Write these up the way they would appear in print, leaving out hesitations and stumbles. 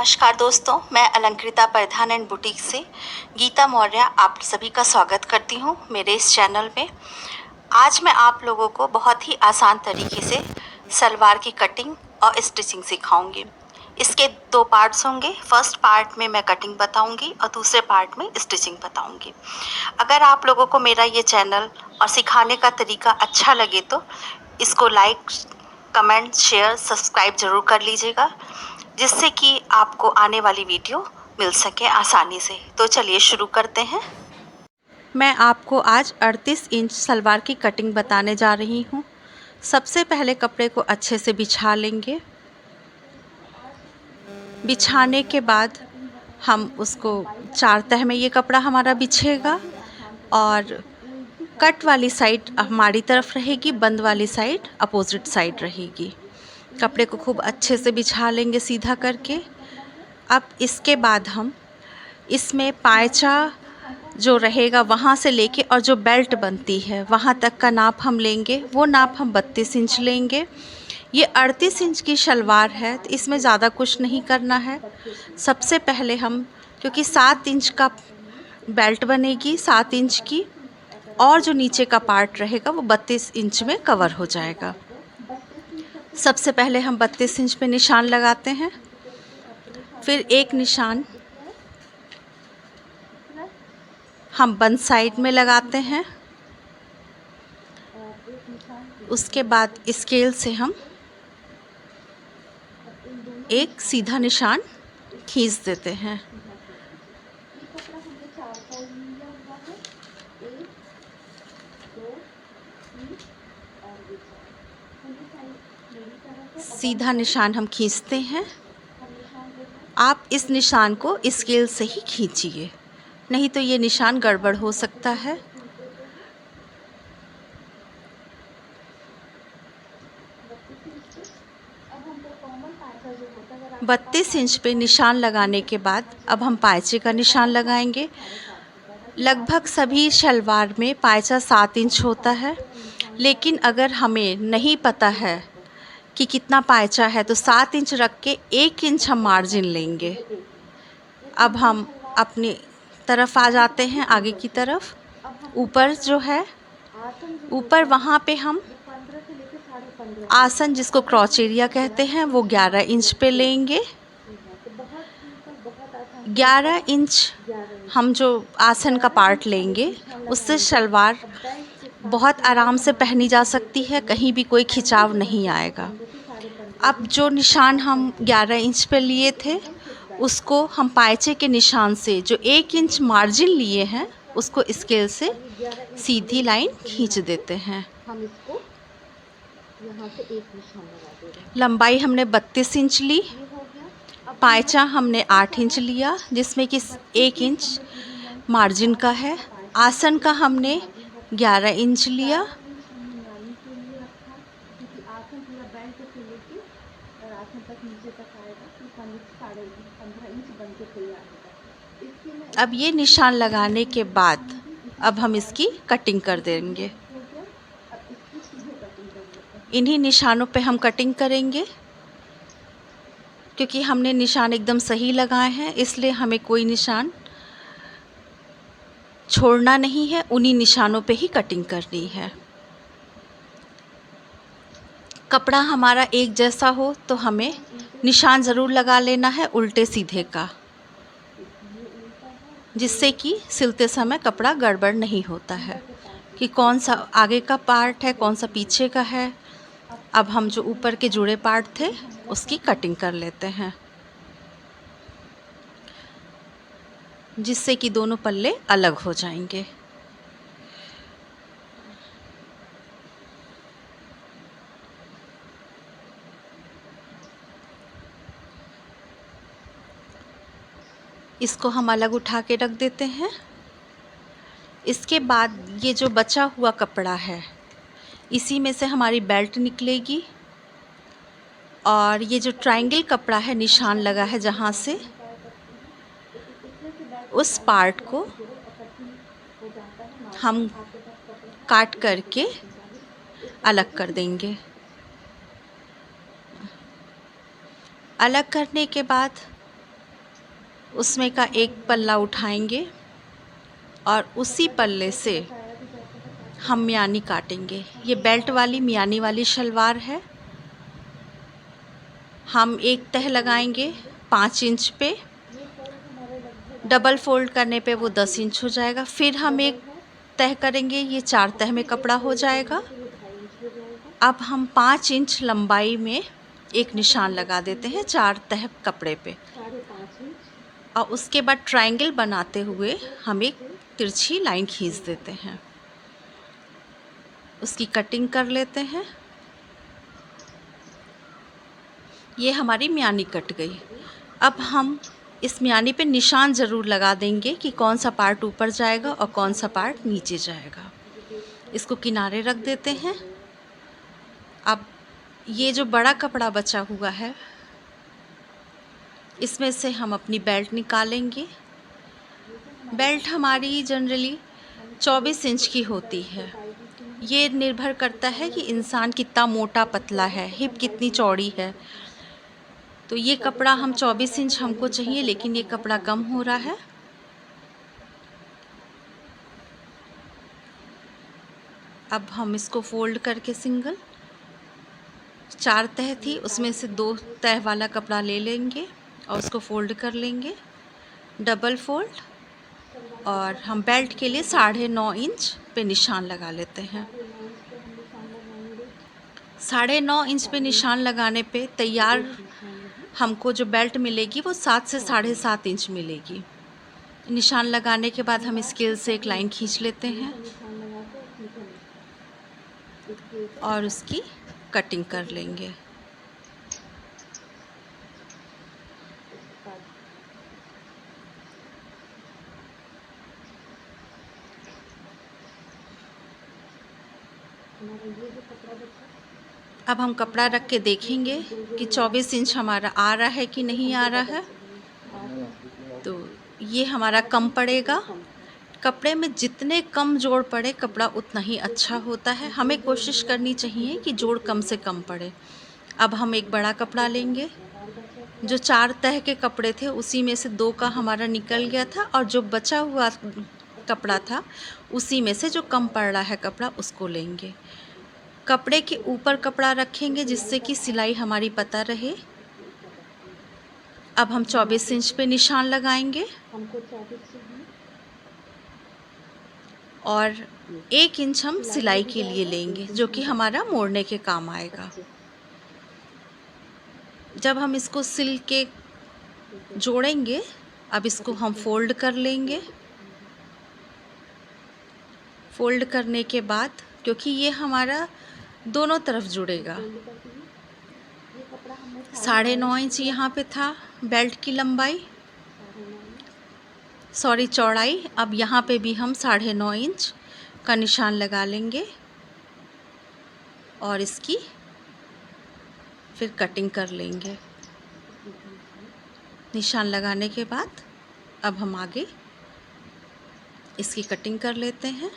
नमस्कार दोस्तों, मैं अलंकृता प्रधान एंड बुटीक से गीता मौर्य आप सभी का स्वागत करती हूँ मेरे इस चैनल में। आज मैं आप लोगों को बहुत ही आसान तरीके से सलवार की कटिंग और स्टिचिंग सिखाऊंगी। इसके दो पार्ट्स होंगे। फर्स्ट पार्ट में मैं कटिंग बताऊंगी और दूसरे पार्ट में स्टिचिंग बताऊंगी। अगर आप लोगों को मेरा ये चैनल और सिखाने का तरीका अच्छा लगे तो इसको लाइक, कमेंट, शेयर, सब्सक्राइब ज़रूर कर लीजिएगा, जिससे कि आपको आने वाली वीडियो मिल सके आसानी से। तो चलिए शुरू करते हैं। मैं आपको आज 38 इंच सलवार की कटिंग बताने जा रही हूँ। सबसे पहले कपड़े को अच्छे से बिछा लेंगे। बिछाने के बाद हम उसको 4 तह में ये कपड़ा हमारा बिछेगा और कट वाली साइड हमारी तरफ रहेगी, बंद वाली साइड अपोजिट साइड रहेगी। कपड़े को खूब अच्छे से बिछा लेंगे सीधा करके। अब इसके बाद हम इसमें पायचा जो रहेगा वहाँ से लेके और जो बेल्ट बनती है वहाँ तक का नाप हम लेंगे। वो नाप हम 32 इंच लेंगे। ये 38 इंच की शलवार है तो इसमें ज़्यादा कुछ नहीं करना है। सबसे पहले हम, क्योंकि 7 इंच का बेल्ट बनेगी, 7 इंच की, और जो नीचे का पार्ट रहेगा वो 32 इंच में कवर हो जाएगा। सबसे पहले हम 32 इंच पे निशान लगाते हैं, फिर एक निशान हम बंद साइड में लगाते हैं। उसके बाद स्केल से हम एक सीधा निशान खींच देते हैं। सीधा निशान हम खींचते हैं। आप इस निशान को स्केल से ही खींचिए, नहीं तो ये निशान गड़बड़ हो सकता है। अब 32 इंच पे निशान लगाने के बाद अब हम पायचे का निशान लगाएंगे। लगभग सभी शलवार में पायचा 7 इंच होता है, लेकिन अगर हमें नहीं पता है कि कितना पायचा है तो 7 इंच रख के 1 इंच हम मार्जिन लेंगे। अब हम अपनी तरफ आ जाते हैं, आगे की तरफ। ऊपर जो है, ऊपर वहाँ पे हम आसन, जिसको क्रॉच एरिया कहते हैं, वो 11 इंच पे लेंगे। 11 इंच हम जो आसन का पार्ट लेंगे उससे शलवार बहुत आराम से पहनी जा सकती है, कहीं भी कोई खिंचाव नहीं आएगा। अब जो निशान हम 11 इंच पे लिए थे उसको हम पायचे के निशान से जो 1 इंच मार्जिन लिए हैं उसको स्केल से सीधी लाइन खींच देते हैं। लंबाई हमने 32 इंच ली, पायचा हमने 8 इंच लिया, जिसमें कि 1 इंच मार्जिन का है। आसन का हमने 11 इंच लिया। अब ये निशान लगाने के बाद अब हम इसकी कटिंग कर देंगे। इन्हीं निशानों पे हम कटिंग करेंगे। क्योंकि हमने निशान एकदम सही लगाए हैं इसलिए हमें कोई निशान छोड़ना नहीं है, उन्हीं निशानों पे ही कटिंग करनी है। कपड़ा हमारा एक जैसा हो तो हमें निशान ज़रूर लगा लेना है उल्टे सीधे का, जिससे कि सिलते समय कपड़ा गड़बड़ नहीं होता है कि कौन सा आगे का पार्ट है, कौन सा पीछे का है। अब हम जो ऊपर के जुड़े पार्ट थे उसकी कटिंग कर लेते हैं, जिससे कि दोनों पल्ले अलग हो जाएंगे। इसको हम अलग उठा के रख देते हैं। इसके बाद ये जो बचा हुआ कपड़ा है इसी में से हमारी बेल्ट निकलेगी, और ये जो ट्रायंगल कपड़ा है निशान लगा है जहाँ से, उस पार्ट को हम काट करके अलग कर देंगे। अलग करने के बाद उसमें का एक पल्ला उठाएंगे और उसी पल्ले से हम मियानी काटेंगे। ये बेल्ट वाली मियानी वाली शलवार है। हम एक तह लगाएंगे 5 इंच पे, डबल फोल्ड करने पे वो 10 इंच हो जाएगा। फिर हम एक तह करेंगे, ये 4 तह में कपड़ा हो जाएगा। अब हम 5 इंच लंबाई में एक निशान लगा देते हैं 4 तह कपड़े पे, और उसके बाद ट्रायंगल बनाते हुए हम एक तिरछी लाइन खींच देते हैं। उसकी कटिंग कर लेते हैं। ये हमारी मियानी कट गई। अब हम इस मियानी पे निशान ज़रूर लगा देंगे कि कौन सा पार्ट ऊपर जाएगा और कौन सा पार्ट नीचे जाएगा। इसको किनारे रख देते हैं। अब ये जो बड़ा कपड़ा बचा हुआ है, इसमें से हम अपनी बेल्ट निकालेंगे। बेल्ट हमारी जनरली 24 इंच की होती है। ये निर्भर करता है कि इंसान कितना मोटा पतला है, हिप कितनी चौड़ी है। तो ये कपड़ा हम 24 इंच हमको चाहिए, लेकिन ये कपड़ा कम हो रहा है। अब हम इसको फोल्ड करके सिंगल, 4 तह थी उसमें से 2 तह वाला कपड़ा ले लेंगे और उसको फोल्ड कर लेंगे, डबल फोल्ड। और हम बेल्ट के लिए 9.5 इंच पे निशान लगा लेते हैं। 9.5 इंच पे निशान लगाने पे तैयार हमको जो बेल्ट मिलेगी वो 7 से 7.5 इंच मिलेगी। निशान लगाने के बाद हम स्केल से एक लाइन खींच लेते हैं और उसकी कटिंग कर लेंगे। अब हम कपड़ा रख के देखेंगे कि 24 इंच हमारा आ रहा है कि नहीं आ रहा है। तो ये हमारा कम पड़ेगा। कपड़े में जितने कम जोड़ पड़े कपड़ा उतना ही अच्छा होता है। हमें कोशिश करनी चाहिए कि जोड़ कम से कम पड़े। अब हम एक बड़ा कपड़ा लेंगे। जो 4 तह के कपड़े थे उसी में से 2 का हमारा निकल गया था, और जो बचा हुआ कपड़ा था उसी में से जो कम पड़ रहा है कपड़ा उसको लेंगे। कपड़े के ऊपर कपड़ा रखेंगे जिससे कि सिलाई हमारी पता रहे। अब हम 24 इंच पे निशान लगाएंगे और 1 इंच हम सिलाई के लिए लेंगे, जो कि हमारा मोड़ने के काम आएगा। जब हम इसको सिल के जोड़ेंगे, अब इसको हम फोल्ड कर लेंगे। फोल्ड करने के बाद, क्योंकि ये हमारा दोनों तरफ जुड़ेगा, 9.5 इंच यहाँ पे था बेल्ट की लंबाई, चौड़ाई। अब यहाँ पे भी हम 9.5 इंच का निशान लगा लेंगे और इसकी फिर कटिंग कर लेंगे। निशान लगाने के बाद अब हम आगे इसकी कटिंग कर लेते हैं।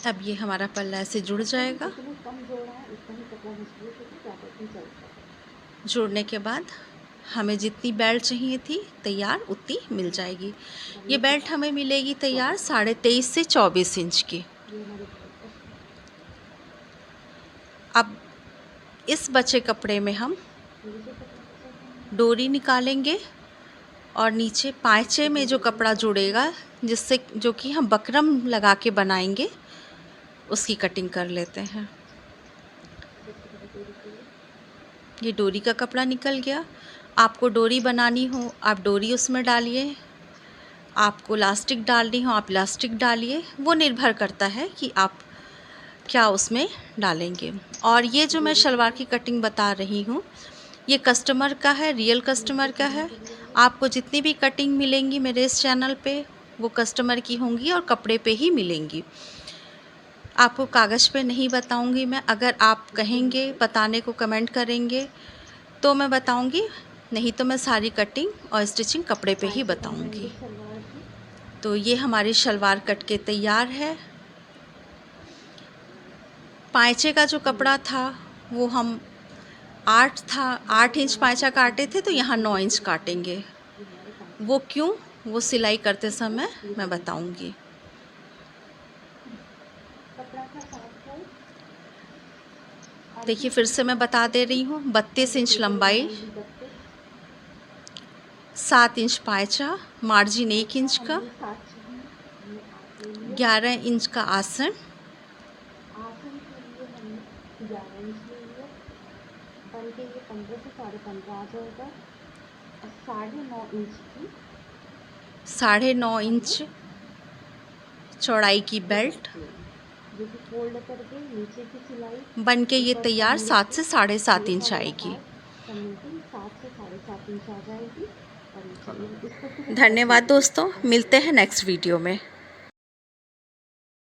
अब ये हमारा पल्ला ऐसे जुड़ जाएगा। जोड़ने के बाद हमें जितनी बेल्ट चाहिए थी तैयार उतनी मिल जाएगी। ये बेल्ट हमें मिलेगी तैयार 23.5 से 24 इंच की। अब इस बचे कपड़े में हम डोरी निकालेंगे और नीचे पाँचे में जो कपड़ा जुड़ेगा, जिससे जो कि हम बकरम लगा के बनाएंगे, उसकी कटिंग कर लेते हैं। ये डोरी का कपड़ा निकल गया। आपको डोरी बनानी हो आप डोरी उसमें डालिए, आपको इलास्टिक डालनी हो आप इलास्टिक डालिए। वो निर्भर करता है कि आप क्या उसमें डालेंगे। और ये जो मैं शलवार की कटिंग बता रही हूँ, ये कस्टमर का है, रियल कस्टमर का है। आपको जितनी भी कटिंग मिलेंगी मेरे इस चैनल पे, वो कस्टमर की होंगी और कपड़े पे ही मिलेंगी। आपको कागज़ पे नहीं बताऊंगी मैं। अगर आप कहेंगे बताने को, कमेंट करेंगे तो मैं बताऊंगी, नहीं तो मैं सारी कटिंग और स्टिचिंग कपड़े पे ही बताऊंगी। तो ये हमारी शलवार कट के तैयार है। पाँचे का जो कपड़ा था वो हम 8 इंच पाँचा काटे थे, तो यहाँ 9 इंच काटेंगे। वो क्यों, वो सिलाई करते समय मैं बताऊंगी। देखिए फिर से मैं बता दे रही हूँ, 32 इंच लंबाई, 7 इंच पाँचा, मार्जिन 1 इंच का, 11 इंच का आसन, बन के ये 15 से 15.5 आ जाएगा। और 9.5 इंच की 9.5 इंच चौड़ाई की बेल्ट जो कि फोल्ड करके नीचे की सिलाई बन के ये ऊपर तैयार पहले 7 से से 7.5 ये इंच वाला आएगी। पार्ट समझिए 7 से 7.5 इंच आ जाएगी। और चलिए इसको फिर धन्यवाद दोस्तों, मिलते हैं नेक्स्ट वीडियो में।